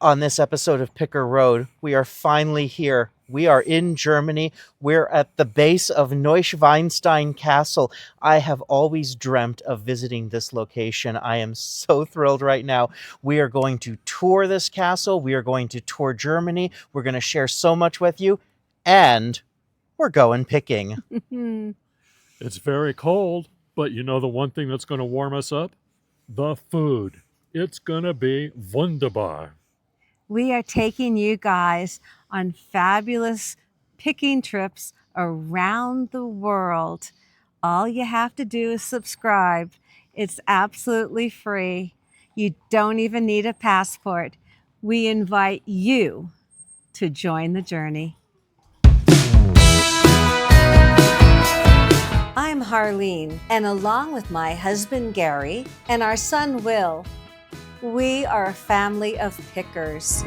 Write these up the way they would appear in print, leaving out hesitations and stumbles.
On this episode of Picker Road, we are finally here. We are in Germany. We're at the base of Neuschwanstein Castle. I have always dreamt of visiting this location. I am so thrilled right now. We are going to tour this castle. We are going to tour Germany. We're going to share so much with you. And we're going picking. It's very cold, but you know the one thing that's going to warm us up? The food. It's going to be wunderbar. We are taking you guys on fabulous picking trips around the world. All you have to do is subscribe. It's absolutely free. You don't even need a passport. We invite you to join the journey. I'm Harleen, and along with my husband Gary and our son Will, we are a family of pickers.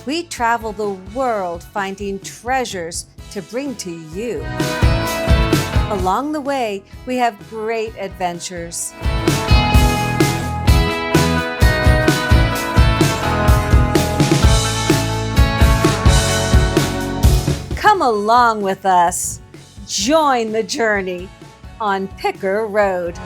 We travel the world finding treasures to bring to you. Along the way, we have great adventures. Come along with us. Join the journey on Picker Road.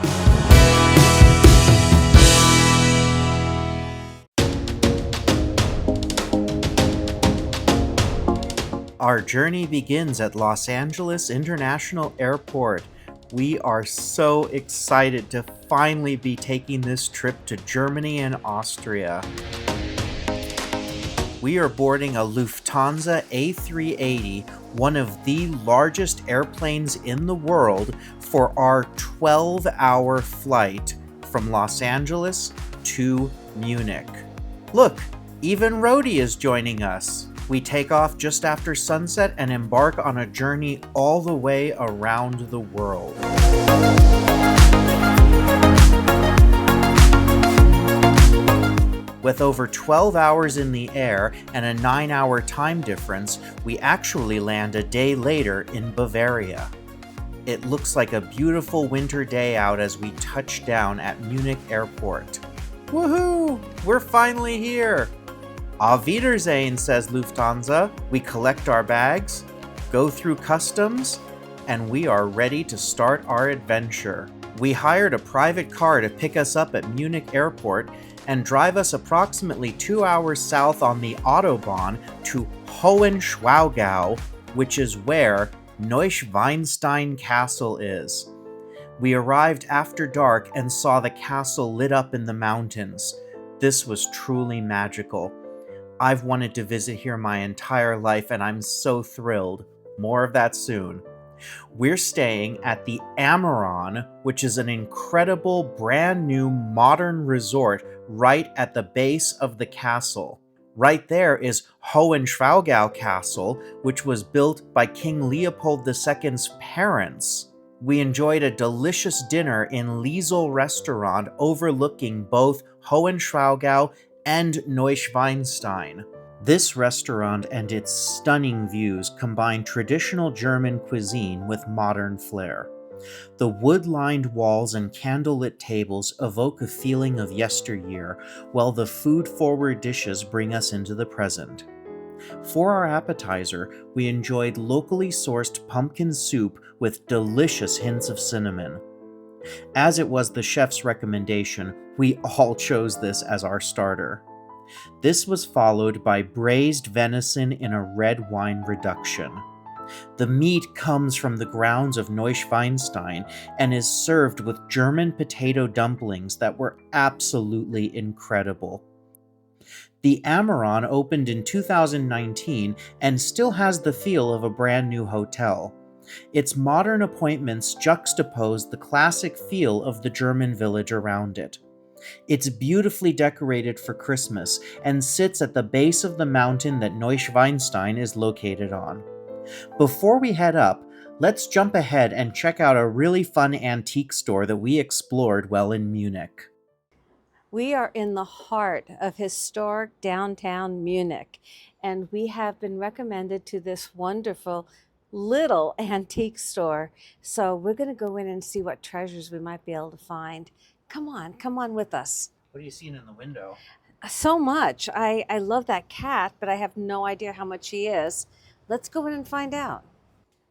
Our journey begins at Los Angeles International Airport. We are so excited to finally be taking this trip to Germany and Austria. We are boarding a Lufthansa A380, one of the largest airplanes in the world, for our 12-hour flight from Los Angeles to Munich. Look, even Rhodey is joining us. We take off just after sunset and embark on a journey all the way around the world. With over 12 hours in the air and a 9-hour time difference, we actually land a day later in Bavaria. It looks like a beautiful winter day out as we touch down at Munich Airport. Woohoo! We're finally here! Auf Wiedersehen, says Lufthansa. We collect our bags, go through customs, and we are ready to start our adventure. We hired a private car to pick us up at Munich Airport and drive us approximately 2 hours south on the Autobahn to Hohenschwangau, which is where Neuschwanstein Castle is. We arrived after dark and saw the castle lit up in the mountains. This was truly magical. I've wanted to visit here my entire life, and I'm so thrilled. More of that soon. We're staying at the Amaron, which is an incredible brand new modern resort right at the base of the castle. Right there is Hohenschwangau Castle, which was built by King Leopold II's parents. We enjoyed a delicious dinner in Liesel restaurant overlooking both Hohenschwangau and Neuschwanstein. This restaurant and its stunning views combine traditional German cuisine with modern flair. The wood-lined walls and candlelit tables evoke a feeling of yesteryear, while the food-forward dishes bring us into the present. For our appetizer, we enjoyed locally sourced pumpkin soup with delicious hints of cinnamon. As it was the chef's recommendation, we all chose this as our starter. This was followed by braised venison in a red wine reduction. The meat comes from the grounds of Neuschwanstein and is served with German potato dumplings that were absolutely incredible. The Amaron opened in 2019 and still has the feel of a brand new hotel. Its modern appointments juxtapose the classic feel of the German village around it. It's beautifully decorated for Christmas and sits at the base of the mountain that Neuschwanstein is located on. Before we head up, let's jump ahead and check out a really fun antique store that we explored while in Munich. We are in the heart of historic downtown Munich, and we have been recommended to this wonderful little antique store. So we're going to go in and see what treasures we might be able to find. Come on with us. What are you seeing in the window? so much. I love that cat, but I have no idea how much he is. Let's go in and find out.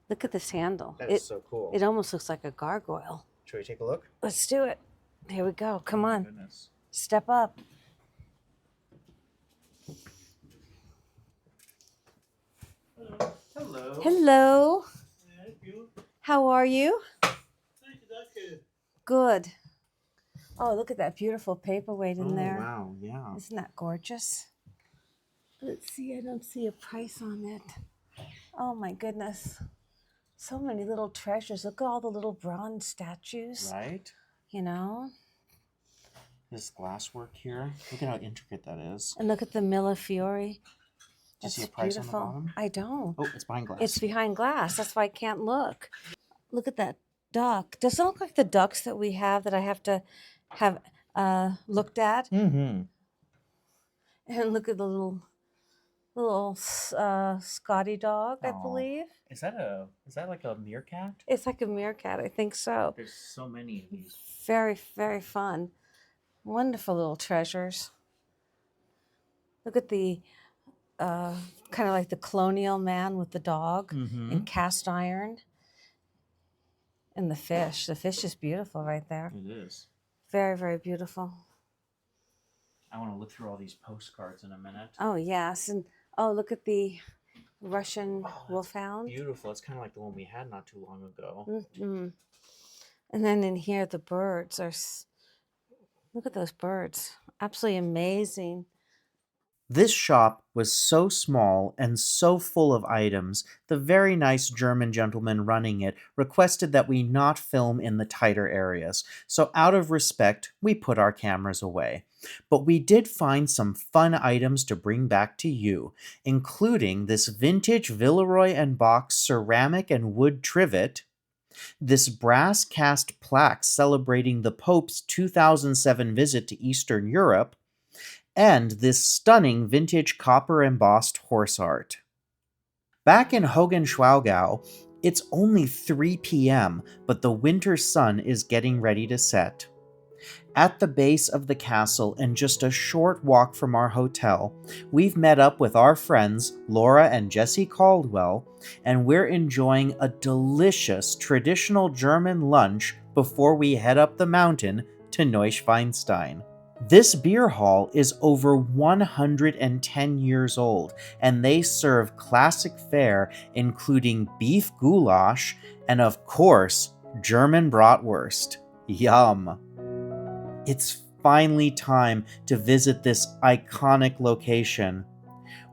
Look at this handle. That's so cool. It almost looks like a gargoyle. Should we take a look? Let's do it. Here we go. Come on. Goodness. Step up. Hello. Hello. How are you? Good. Oh, look at that beautiful paperweight in there. Wow, yeah. Isn't that gorgeous? Let's see, I don't see a price on it. Oh my goodness. So many little treasures. Look at all the little bronze statues. Right? You know? This glasswork here. Look at how intricate that is. And look at the Millefiori. Do you That's see a price beautiful. on the bottom? I don't. Oh, it's behind glass. It's behind glass. That's why I can't look. Look at that duck. Does it look like the ducks that we have that I have to have looked at? Mm-hmm. And look at the little Scotty dog, I Aw. believe. Is that like a meerkat? It's like a meerkat, I think so. There's so many of these. Very, very fun. Wonderful little treasures. Look at the kind of like the colonial man with the dog in cast iron. And the fish. The fish is beautiful right there. It is. Very, very beautiful. I want to look through all these postcards in a minute. Oh, yes. And oh, look at the Russian wolfhound. Beautiful. It's kind of like the one we had not too long ago. Mm-hmm. And then in here, the birds are. Look at those birds. Absolutely amazing. This shop was so small and so full of items, the very nice German gentleman running it requested that we not film in the tighter areas, so out of respect, we put our cameras away. But we did find some fun items to bring back to you, including this vintage Villeroy and Boch ceramic and wood trivet, this brass cast plaque celebrating the Pope's 2007 visit to Eastern Europe, and this stunning vintage copper embossed horse art. Back in Hohenschwangau, it's only 3 p.m., but the winter sun is getting ready to set. At the base of the castle and just a short walk from our hotel, we've met up with our friends Laura and Jessie Caldwell, and we're enjoying a delicious traditional German lunch before we head up the mountain to Neuschwanstein. This beer hall is over 110 years old, and they serve classic fare including beef goulash and, of course, German bratwurst. Yum! It's finally time to visit this iconic location.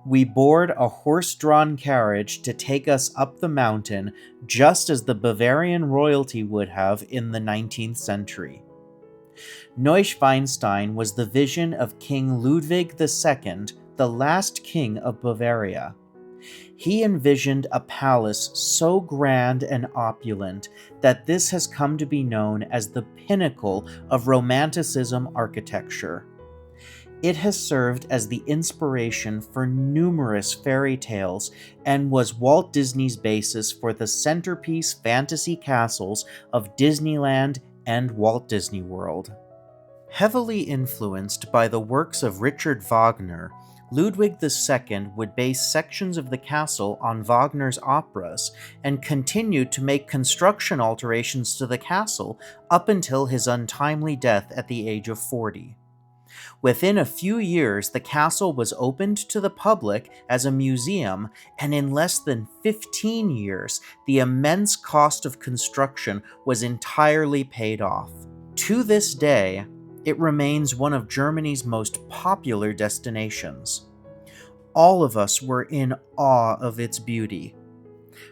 We board a horse-drawn carriage to take us up the mountain, just as the Bavarian royalty would have in the 19th century. Neuschwanstein was the vision of King Ludwig II, the last king of Bavaria. He envisioned a palace so grand and opulent that this has come to be known as the pinnacle of Romanticism architecture. It has served as the inspiration for numerous fairy tales and was Walt Disney's basis for the centerpiece fantasy castles of Disneyland and Walt Disney World. Heavily influenced by the works of Richard Wagner, Ludwig II would base sections of the castle on Wagner's operas and continued to make construction alterations to the castle up until his untimely death at the age of 40. Within a few years, the castle was opened to the public as a museum, and in less than 15 years, the immense cost of construction was entirely paid off. To this day, it remains one of Germany's most popular destinations. All of us were in awe of its beauty.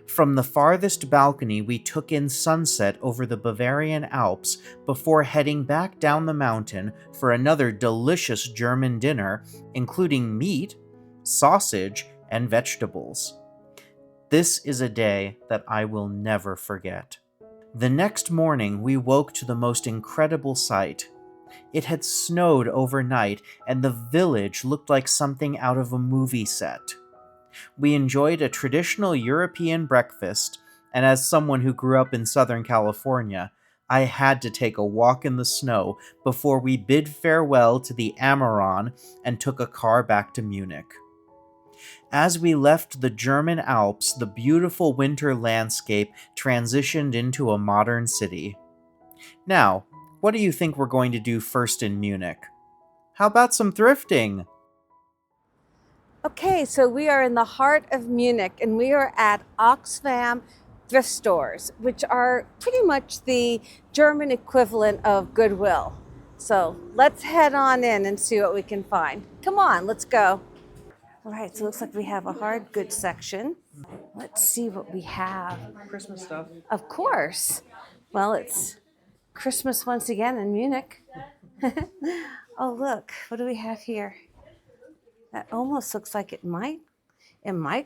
From the farthest balcony, we took in sunset over the Bavarian Alps before heading back down the mountain for another delicious German dinner, including meat, sausage, and vegetables. This is a day that I will never forget. The next morning, we woke to the most incredible sight. It had snowed overnight, and the village looked like something out of a movie set. We enjoyed a traditional European breakfast, and as someone who grew up in Southern California, I had to take a walk in the snow before we bid farewell to the Ameron and took a car back to Munich. As we left the German Alps, the beautiful winter landscape transitioned into a modern city. Now, what do you think we're going to do first in Munich? How about some thrifting? Okay, so we are in the heart of Munich and we are at Oxfam Thrift Stores, which are pretty much the German equivalent of Goodwill. So let's head on in and see what we can find. Come on, let's go. All right, so it looks like we have a hard goods section. Let's see what we have. Christmas stuff. Of course. Well, it's Christmas once again in Munich. Oh, look, what do we have here? That almost looks like it might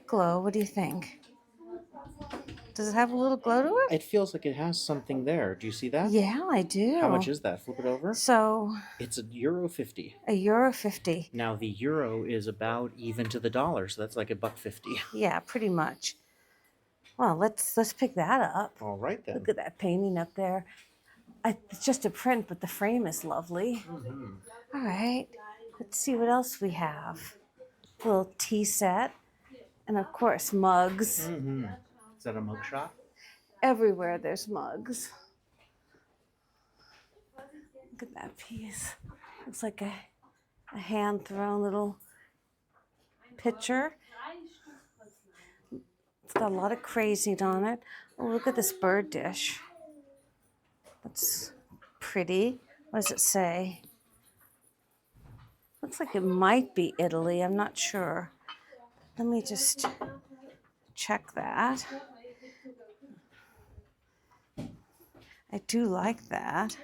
glow. What do you think? Does it have a little glow to it? It feels like it has something there. Do you see that? Yeah, I do. How much is that? Flip it over. So It's €1.50. €1.50. Now the euro is about even to the dollar, so that's like $1.50. Yeah, pretty much. Well, let's pick that up. All right then. Look at that painting up there. It's just a print, but the frame is lovely. All right, let's see what else we have. A little tea set, and of course mugs. Is that a mug shop? Everywhere there's mugs. Look at that piece. Looks like a hand-thrown little pitcher. It's got a lot of crazing on it. Oh, look at this bird dish. That's pretty. What does it say? Looks like it might be Italy. I'm not sure. Let me just check that. I do like that.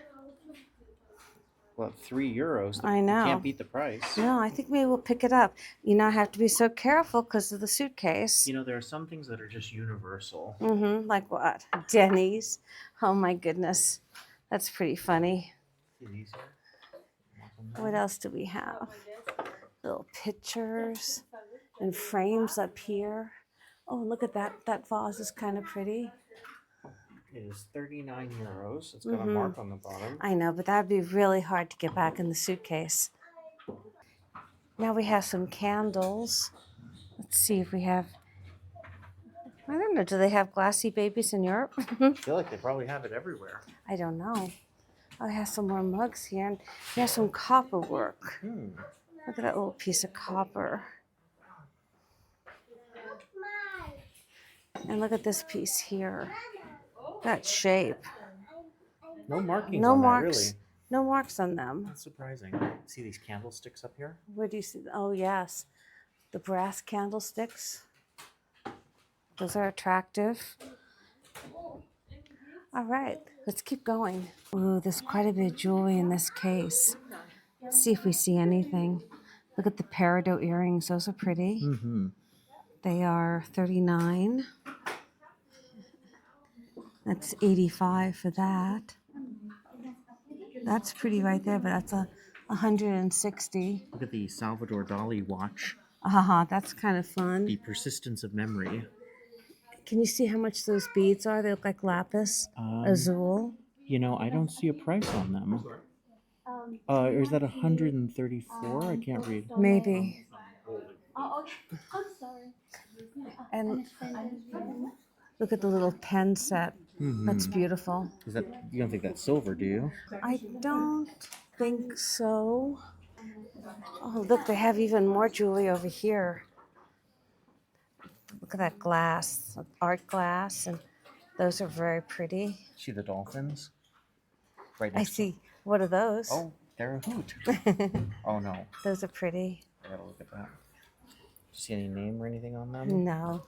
Well, €3. I know. You can't beat the price. No, I think maybe we'll pick it up. You know, I have to be so careful because of the suitcase. You know, there are some things that are just universal. Like what? Denny's. Oh my goodness. That's pretty funny. See these here? What else do we have? Little pictures and frames up here. Oh, look at that. That vase is kind of pretty. It is €39. It's got a mark on the bottom. I know, but that'd be really hard to get back in the suitcase. Now we have some candles. Let's see if we have, I don't know, do they have glassy babies in Europe? I feel like they probably have it everywhere. I don't know. Oh, I have some more mugs here, and we have some copper work. Look at that little piece of copper. And look at this piece here. That shape. No markings No on marks. that, really. No marks on them. That's surprising. See these candlesticks up here? Where do you see? Oh, yes. The brass candlesticks. Those are attractive. All right, let's keep going. Ooh, there's quite a bit of jewelry in this case. Let's see if we see anything. Look at the peridot earrings. Those are pretty. They are $39. That's $85 for that. That's pretty right there, but that's $160. Look at the Salvador Dali watch. That's kind of fun. The persistence of memory. Can you see how much those beads are? They look like lapis azul. You know, I don't see a price on them. Or is that 134? I can't read. Maybe. Oh, okay. I'm sorry. And look at the little pen set. That's beautiful. Is that, you don't think that's silver, do you? I don't think so. Oh, look, they have even more jewelry over here. Look at that glass, art glass, and those are very pretty. See the dolphins? Right I next to see. What are those? Oh, they're a hoot. Oh, no. Those are pretty. I gotta look at that. See any name or anything on them? No,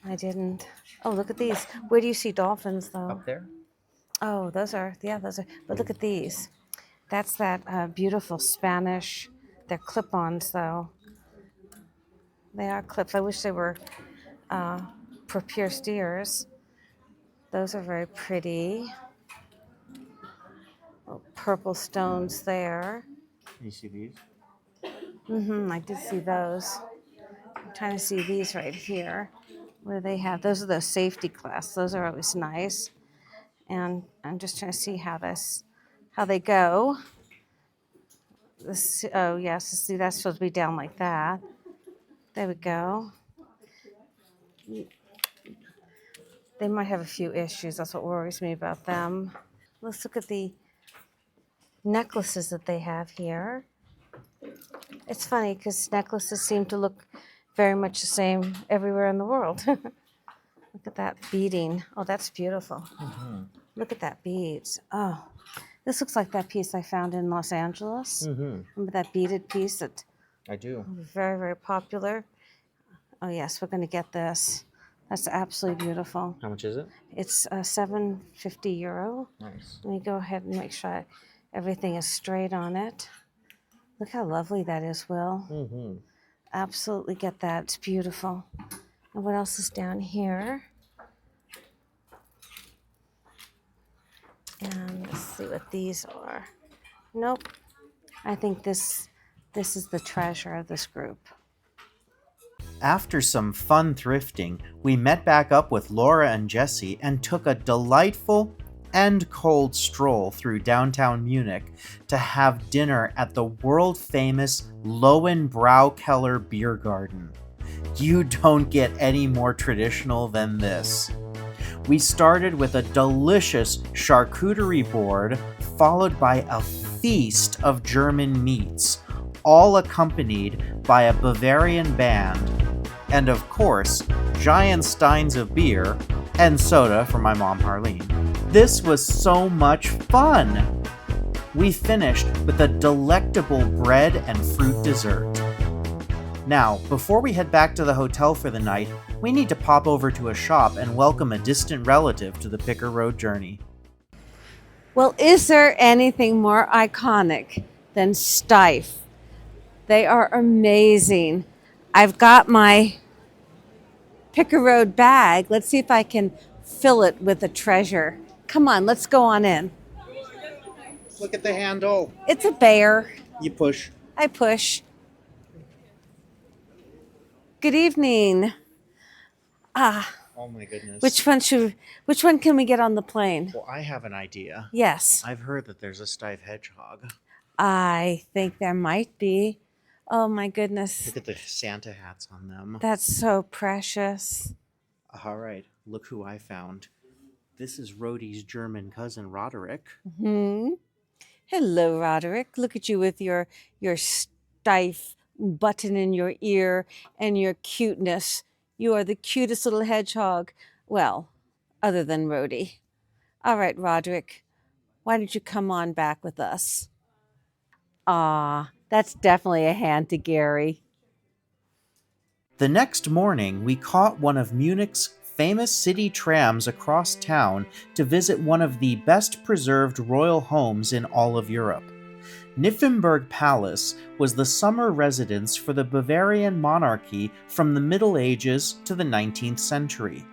I didn't. Oh, look at these. Where do you see dolphins, though? Up there? Oh, those are. But look at these. That's that beautiful Spanish. They're clip-ons, though. They are clips. I wish they were for pierced ears. Those are very pretty. Oh, purple stones there. You see these? I did see those. I'm trying to see these right here. What do they have? Those are the safety clasps. Those are always nice. And I'm just trying to see how they go. Oh yes, see, that's supposed to be down like that. There we go. They might have a few issues. That's what worries me about them. Let's look at the necklaces that they have here. It's funny because necklaces seem to look very much the same everywhere in the world. Look at that beading. Oh, that's beautiful. Look at that beads. Oh, this looks like that piece I found in Los Angeles. Remember that beaded piece that I do. was very, very popular? Oh, yes, we're going to get this. That's absolutely beautiful. How much is it? It's €750. Nice. Let me go ahead and make sure everything is straight on it. Look how lovely that is, Will. Absolutely get that. It's beautiful. And what else is down here? And let's see what these are. Nope. I think this is the treasure of this group. After some fun thrifting, we met back up with Laura and Jesse and took a delightful and cold stroll through downtown Munich to have dinner at the world-famous Lowenbraukeller beer garden. You don't get any more traditional than this. We started with a delicious charcuterie board, followed by a feast of German meats, all accompanied by a Bavarian band, and of course, giant steins of beer and soda from my mom Harleen. This was so much fun! We finished with a delectable bread and fruit dessert. Now, before we head back to the hotel for the night, we need to pop over to a shop and welcome a distant relative to the Picker Road journey. Well, is there anything more iconic than Steiff? They are amazing. I've got my Picker Road bag. Let's see if I can fill it with a treasure. Come on, let's go on in. Look at the handle. It's a bear. You push. I push. Good evening. Oh my goodness. Which one can we get on the plane? Well, I have an idea. Yes. I've heard that there's a Steiff hedgehog. I think there might be. Oh my goodness. Look at the Santa hats on them. That's so precious. All right, look who I found. This is Rhodey's German cousin, Roderick. Hello, Roderick. Look at you with your Steiff button in your ear and your cuteness. You are the cutest little hedgehog. Well, other than Rhodey. All right, Roderick, why don't you come on back with us? That's definitely a hand to Gary. The next morning, we caught one of Munich's famous city trams across town to visit one of the best preserved royal homes in all of Europe. Nymphenburg Palace was the summer residence for the Bavarian monarchy from the Middle Ages to the 19th century.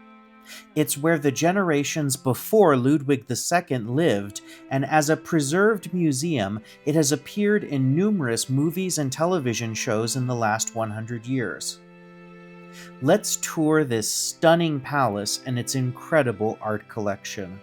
It's where the generations before Ludwig II lived, and as a preserved museum, it has appeared in numerous movies and television shows in the last 100 years. Let's tour this stunning palace and its incredible art collection.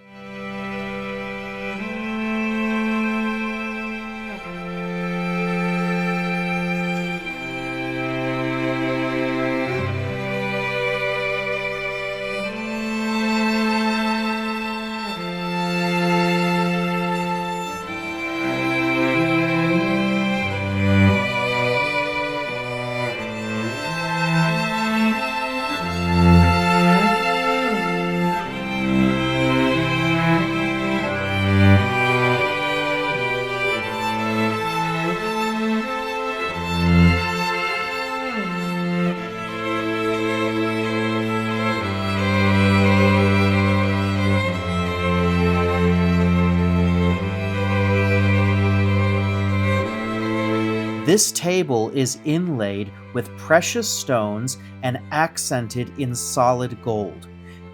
This table is inlaid with precious stones and accented in solid gold.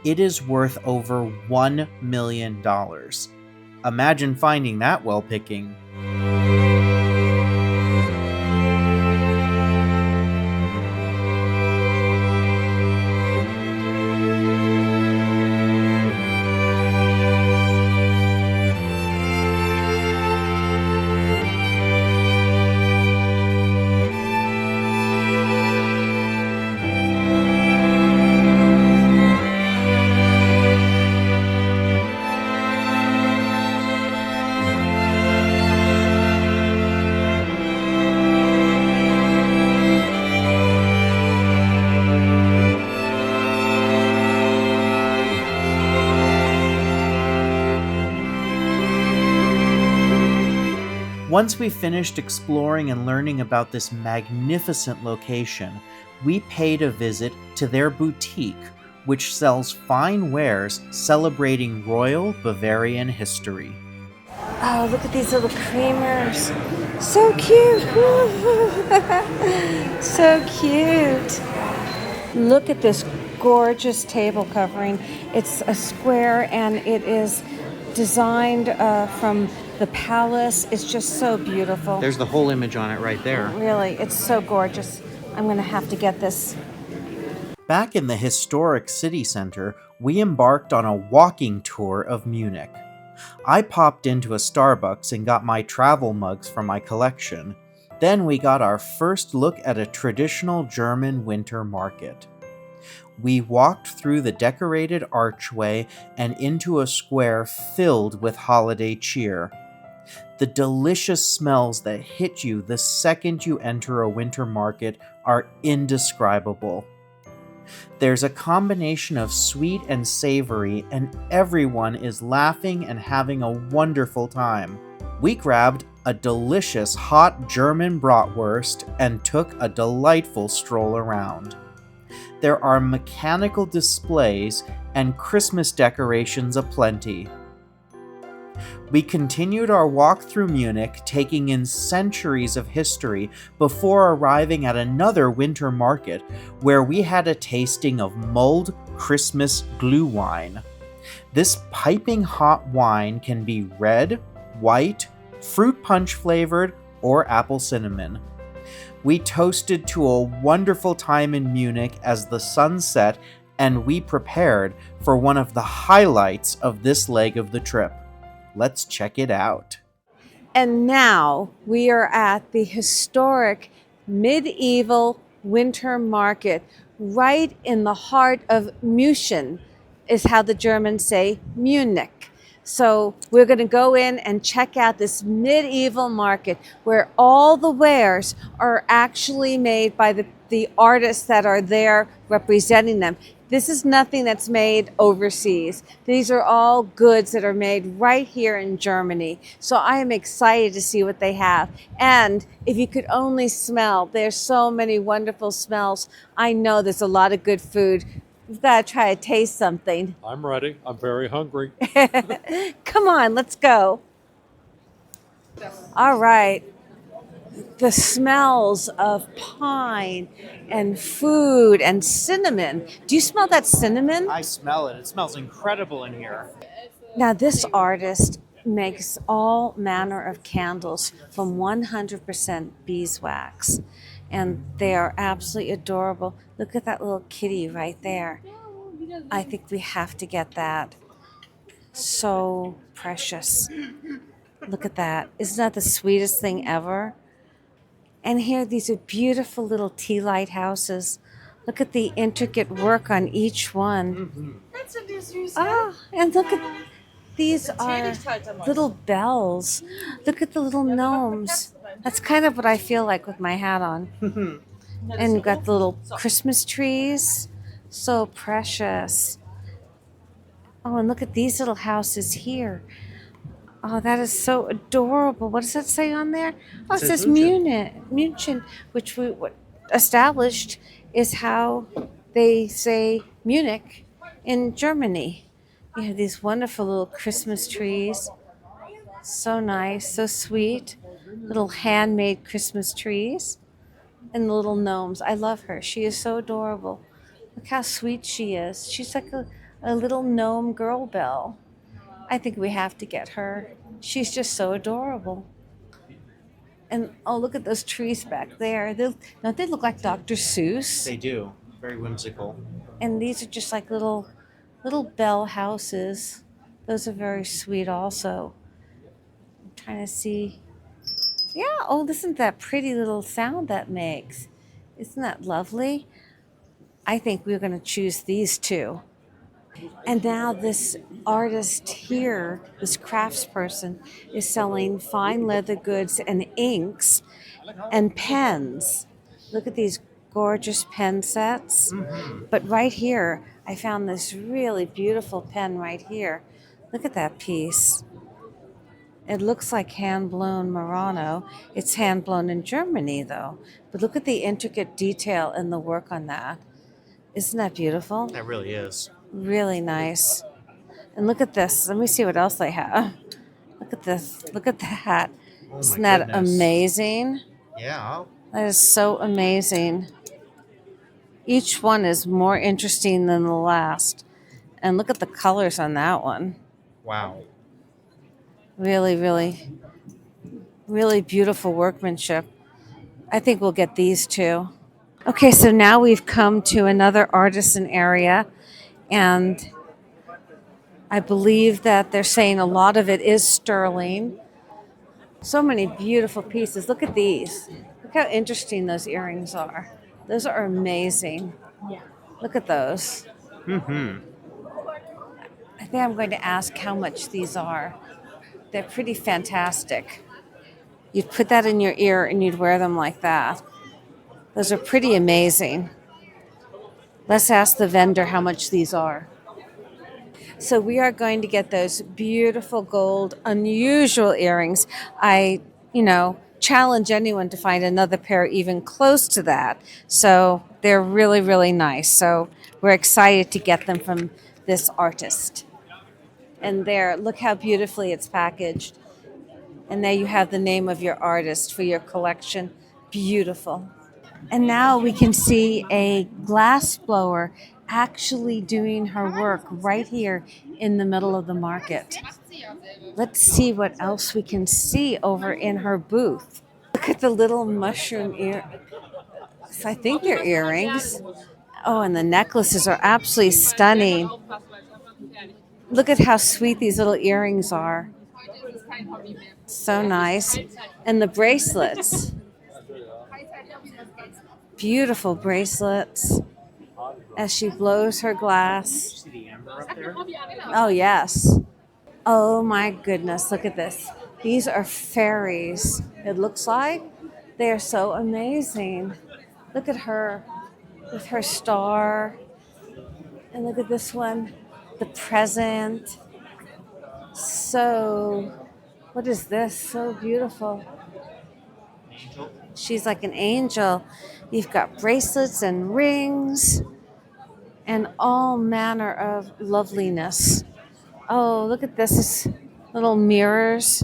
It is worth over $1 million. Imagine finding that while picking. Once we finished exploring and learning about this magnificent location, we paid a visit to their boutique, which sells fine wares celebrating royal Bavarian history. Oh, look at these little creamers. So cute. So cute. Look at this gorgeous table covering. It's a square and it is designed from the palace. It's just so beautiful. There's the whole image on it right there. Really, it's so gorgeous. I'm going to have to get this. Back in the historic city center, we embarked on a walking tour of Munich. I popped into a Starbucks and got my travel mugs from my collection. Then we got our first look at a traditional German winter market. We walked through the decorated archway and into a square filled with holiday cheer. The delicious smells that hit you the second you enter a winter market are indescribable. There's a combination of sweet and savory, and everyone is laughing and having a wonderful time. We grabbed a delicious hot German bratwurst and took a delightful stroll around. There are mechanical displays and Christmas decorations aplenty. We continued our walk through Munich, taking in centuries of history before arriving at another winter market where we had a tasting of mulled Christmas glühwein. This piping hot wine can be red, white, fruit punch flavored, or apple cinnamon. We toasted to a wonderful time in Munich as the sun set, and we prepared for one of the highlights of this leg of the trip. Let's check it out. And now we are at the historic medieval winter market right in the heart of München, is how the Germans say Munich. So we're going to go in and check out this medieval market where all the wares are actually made by the artists that are there representing them. This is nothing that's made overseas. These are all goods that are made right here in Germany. So I am excited to see what they have. And if you could only smell, there's so many wonderful smells. I know there's a lot of good food. We've got to try to taste something. I'm ready. I'm very hungry. Come on, let's go. All right. The smells of pine and food and cinnamon. Do you smell that cinnamon? I smell it. It smells incredible in here. Now, this artist makes all manner of candles from 100% beeswax, and they are absolutely adorable. Look at that little kitty right there. I think we have to get that. So precious. Look at that. Isn't that the sweetest thing ever? And here, these are beautiful little tea light houses. Look at the intricate work on each one. Oh, and look at these are little bells. Look at the little gnomes. That's kind of what I feel like with my hat on. And we've got the little Christmas trees. So precious. Oh, and look at these little houses here. Oh, that is so adorable. What does that say on there? Oh, it says München, which we established is how they say Munich in Germany. You have these wonderful little Christmas trees. So nice, so sweet. Little handmade Christmas trees. And the little gnomes. I love her. She is so adorable. Look how sweet she is. She's like a little gnome girl bell. I think we have to get her. She's just so adorable. And oh, look at those trees back there. Don't they look like Dr. Seuss? They do. Very whimsical. And these are just like little bell houses. Those are very sweet also. I'm trying to see. Yeah, oh, listen to that pretty little sound that makes. Isn't that lovely? I think we're going to choose these two. And now this artist here, this craftsperson, is selling fine leather goods and inks and pens. Look at these gorgeous pen sets. But right here, I found this really beautiful pen right here. Look at that piece. It looks like hand-blown Murano. It's hand-blown in Germany, though. But look at the intricate detail and the work on that. Isn't that beautiful? That really is. Really nice. And look at this. Let me see what else they have. Look at this. Look at that. Oh Isn't my that goodness. amazing? Yeah. That is so amazing. Each one is more interesting than the last. And look at the colors on that one. Wow. Really, really, really beautiful workmanship. I think we'll get these too. Okay, so now we've come to another artisan area, and I believe that they're saying a lot of it is sterling. So many beautiful pieces. Look at these. Look how interesting those earrings are. Those are amazing. Look at those. Mm-hmm. I think I'm going to ask how much these are. They're pretty fantastic. You'd put that in your ear and you'd wear them like that. Those are pretty amazing. Let's ask the vendor how much these are. So we are going to get those beautiful gold, unusual earrings. I challenge anyone to find another pair even close to that. So they're really, really nice. So we're excited to get them from this artist. And there, look how beautifully it's packaged. And there you have the name of your artist for your collection. Beautiful. And now we can see a glass blower actually doing her work right here in the middle of the market. Let's see what else we can see over in her booth. Look at the little mushroom I think they're earrings. Oh, and the necklaces are absolutely stunning. Look at how sweet these little earrings are. So nice. And the bracelets. Beautiful bracelets as she blows her glass. See the amber up there? Oh, yes. Oh, my goodness. Look at this. These are fairies, it looks like. They are so amazing. Look at her with her star. And look at this one, the present. So, what is this? So beautiful. Angel. She's like an angel. You've got bracelets and rings and all manner of loveliness. Oh, look at this. Little mirrors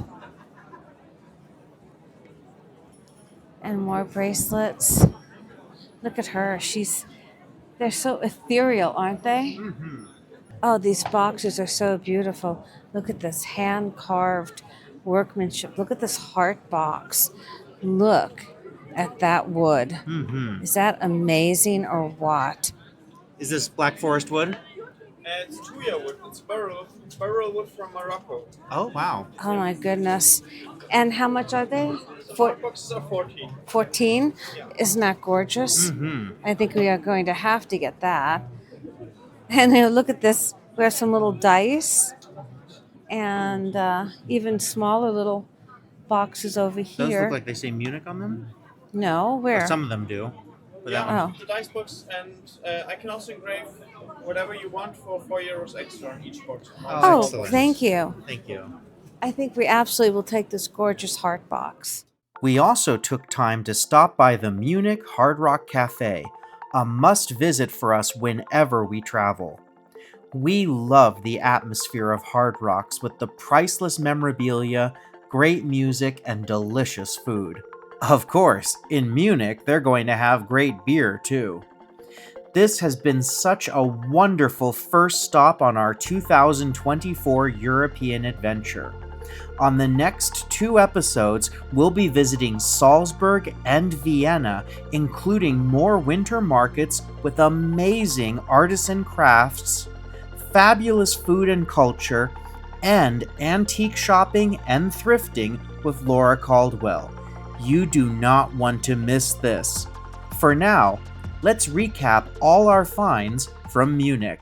and more bracelets. Look at her. They're so ethereal, aren't they? Mm-hmm. Oh, these boxes are so beautiful. Look at this hand-carved workmanship. Look at this heart box. Look at that wood. Mm-hmm. Is that amazing or what? Is this Black Forest wood? It's Tuya wood. It's burrel wood from Morocco. Oh, wow. Oh my goodness. And how much are they? Boxes are 14. 14? Yeah. Isn't that gorgeous? Mm-hmm. I think we are going to have to get that. And now look at this. We have some little dice and even smaller little boxes over Those here. look like they say Munich on them? No, Or where? some of them do. But that one. Oh. The dice box, and I can also engrave whatever you want for €4 extra on each box. Oh, excellent. thank you. Thank you. I think we absolutely will take this gorgeous heart box. We also took time to stop by the Munich Hard Rock Cafe, a must-visit for us whenever we travel. We love the atmosphere of Hard Rocks with the priceless memorabilia, great music, and delicious food. Of course, in Munich, they're going to have great beer too. This has been such a wonderful first stop on our 2024 European adventure. On the next 2 episodes, we'll be visiting Salzburg and Vienna, including more winter markets with amazing artisan crafts, fabulous food and culture, and antique shopping and thrifting with Laura Caldwell. You do not want to miss this. For now, let's recap all our finds from Munich.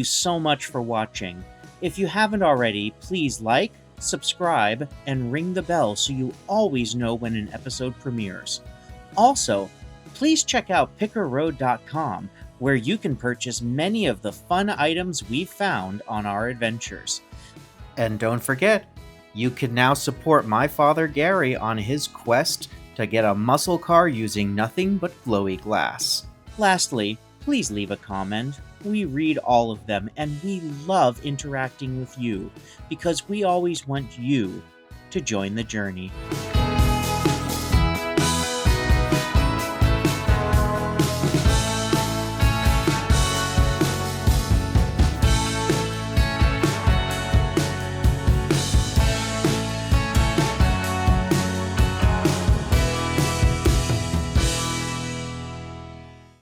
you so much for watching. If you haven't already, please like, subscribe, and ring the bell so you always know when an episode premieres. Also, please check out pickerroad.com, where you can purchase many of the fun items we've found on our adventures. And don't forget, you can now support my father Gary on his quest to get a muscle car using nothing but glowy glass. Lastly, please leave a comment. We read all of them, and we love interacting with you because we always want you to join the journey.